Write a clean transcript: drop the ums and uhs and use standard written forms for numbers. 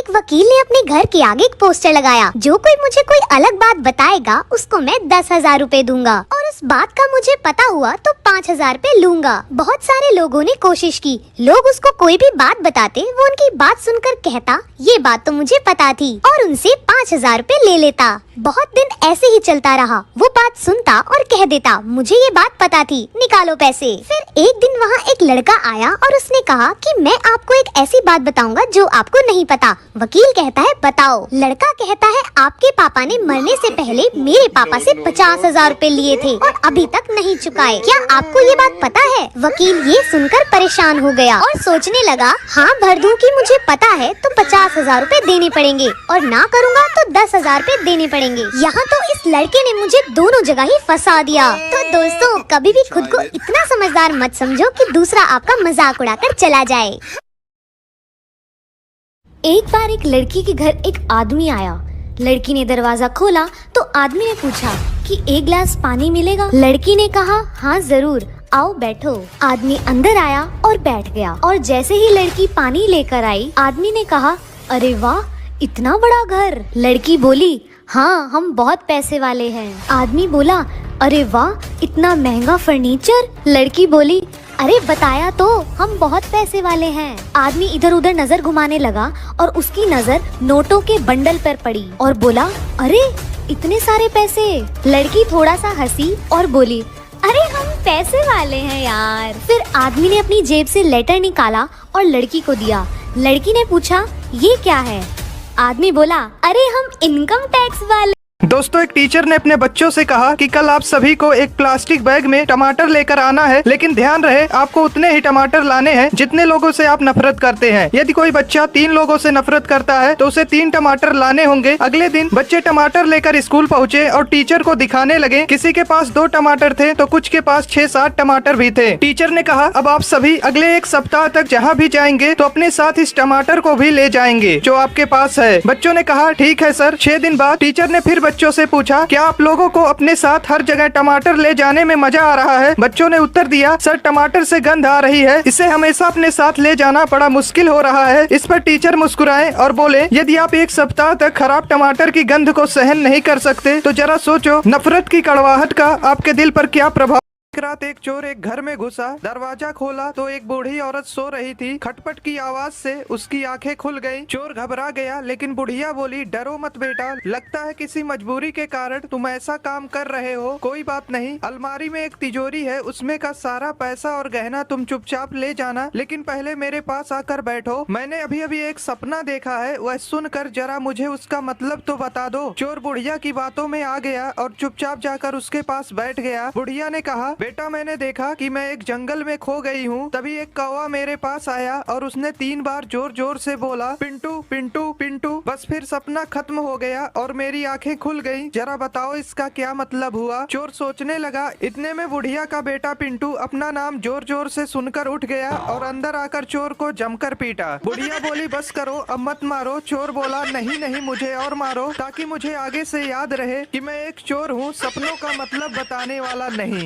एक वकील ने अपने घर के आगे एक पोस्टर लगाया, जो कोई मुझे कोई अलग बात बताएगा उसको मैं 10,000 रूपए दूंगा, और उस बात का मुझे पता हुआ तो 5,000 रूपए लूंगा। बहुत सारे लोगों ने कोशिश की, लोग उसको कोई भी बात बताते वो उनकी बात सुनकर कहता ये बात तो मुझे पता थी, और उनसे 5,000 रूपए ले लेता। बहुत दिन ऐसे ही चलता रहा, वो बात सुनता और कह देता मुझे ये बात पता थी, निकालो पैसे। फिर एक दिन वहाँ एक लड़का आया और उसने कहा कि मैं आपको एक ऐसी बात बताऊंगा जो आपको नहीं पता। वकील कहता है बताओ। लड़का कहता है आपके पापा ने मरने से पहले मेरे पापा से 50,000 रूपए लिए थे और अभी तक नहीं चुकाए, क्या आपको ये बात पता है? वकील ये सुनकर परेशान हो गया और सोचने लगा हाँ भर दूं कि मुझे पता है तो 50,000 रूपए देने पड़ेंगे, और ना करूँगा तो 10,000 रूपए देने पड़ेंगे। यहाँ तो इस लड़के ने मुझे दोनों जगह ही फंसा दिया। तो दोस्तों कभी भी खुद को इतना समझदार मत समझो कि दूसरा आपका मजाक उड़ाकर चला जाए। एक बार एक लड़की के घर एक आदमी आया। लड़की ने दरवाजा खोला तो आदमी ने पूछा कि एक गिलास पानी मिलेगा? लड़की ने कहा हाँ जरूर, आओ बैठो। आदमी अंदर आया और बैठ गया, और जैसे ही लड़की पानी लेकर आई आदमी ने कहा अरे वाह इतना बड़ा घर। लड़की बोली हाँ हम बहुत पैसे वाले हैं। आदमी बोला अरे वाह इतना महंगा फर्नीचर। लड़की बोली अरे बताया तो हम बहुत पैसे वाले हैं। आदमी इधर उधर नजर घुमाने लगा और उसकी नजर नोटों के बंडल पर पड़ी और बोला अरे इतने सारे पैसे। लड़की थोड़ा सा हंसी और बोली अरे हम पैसे वाले हैं यार। फिर आदमी ने अपनी जेब से लेटर निकाला और लड़की को दिया। लड़की ने पूछा ये क्या है? आदमी बोला अरे हम इनकम टैक्स वाले। दोस्तों एक टीचर ने अपने बच्चों से कहा कि कल आप सभी को एक प्लास्टिक बैग में टमाटर लेकर आना है, लेकिन ध्यान रहे आपको उतने ही टमाटर लाने हैं जितने लोगों से आप नफरत करते हैं। यदि कोई बच्चा 3 लोगों से नफरत करता है तो उसे 3 टमाटर लाने होंगे। अगले दिन बच्चे टमाटर लेकर स्कूल पहुँचे और टीचर को दिखाने लगे। किसी के पास 2 टमाटर थे तो कुछ के पास 6-7 टमाटर भी थे। टीचर ने कहा अब आप सभी अगले 1 सप्ताह तक जहाँ भी जाएंगे तो अपने साथ इस टमाटर को भी ले जाएंगे जो आपके पास है। बच्चों ने कहा ठीक है सर। 6 दिन बाद टीचर ने फिर बच्चों से पूछा क्या आप लोगों को अपने साथ हर जगह टमाटर ले जाने में मजा आ रहा है? बच्चों ने उत्तर दिया सर टमाटर से गंध आ रही है, इसे हमेशा अपने साथ ले जाना बड़ा मुश्किल हो रहा है। इस पर टीचर मुस्कुराए और बोले यदि आप 1 सप्ताह तक खराब टमाटर की गंध को सहन नहीं कर सकते तो जरा सोचो नफरत की कड़वाहट का आपके दिल पर क्या प्रभाव। एक रात एक चोर एक घर में घुसा, दरवाजा खोला तो एक बूढ़ी औरत सो रही थी। खटपट की आवाज से उसकी आंखें खुल गईं। चोर घबरा गया, लेकिन बुढ़िया बोली डरो मत बेटा, लगता है किसी मजबूरी के कारण तुम ऐसा काम कर रहे हो। कोई बात नहीं, अलमारी में एक तिजोरी है, उसमें का सारा पैसा और गहना तुम चुपचाप ले जाना, लेकिन पहले मेरे पास आकर बैठो। मैंने अभी अभी एक सपना देखा है, वह सुनकर जरा मुझे उसका मतलब तो बता दो। चोर बुढ़िया की बातों में आ गया और चुपचाप जाकर उसके पास बैठ गया। बुढ़िया ने कहा बेटा मैंने देखा कि मैं एक जंगल में खो गई हूँ। तभी एक कौवा मेरे पास आया और उसने 3 बार जोर जोर से बोला पिंटू पिंटू पिंटू। बस फिर सपना खत्म हो गया और मेरी आंखें खुल गईं। जरा बताओ इसका क्या मतलब हुआ? चोर सोचने लगा। इतने में बुढ़िया का बेटा पिंटू अपना नाम जोर जोर से सुनकर उठ गया और अंदर आकर चोर को जमकर पीटा। बुढ़िया बोली बस करो अब मत मारो। चोर बोला नहीं नहीं मुझे और मारो, ताकि मुझे आगे से याद रहे कि मैं एक चोर हूँ, सपनों का मतलब बताने वाला नहीं।